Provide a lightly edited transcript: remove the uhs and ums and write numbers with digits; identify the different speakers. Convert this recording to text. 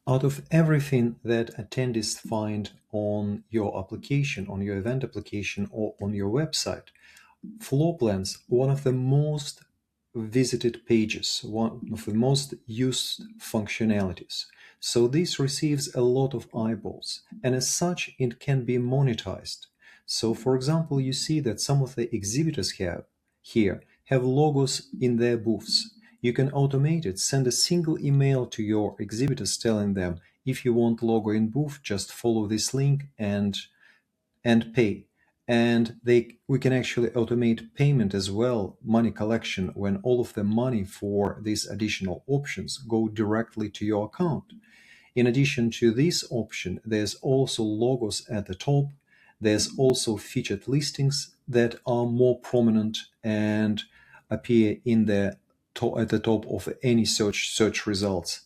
Speaker 1: Out of everything that attendees find on your application, on your event application, or on your website, Floorplans, one of the most visited pages, one of the most used functionalities. So this receives a lot of eyeballs, and as such, it can be monetized. So, for example, you see that some of the exhibitors have logos in their booths. You can automate it, send a single email to your exhibitors telling them, if you want logo in booth, just follow this link and pay. And we can actually automate payment as well, money collection, when all of the money for these additional options go directly to your account. In addition to this option, there's also logos at the top. There's also featured listings that are more prominent and appear at the top of any search results.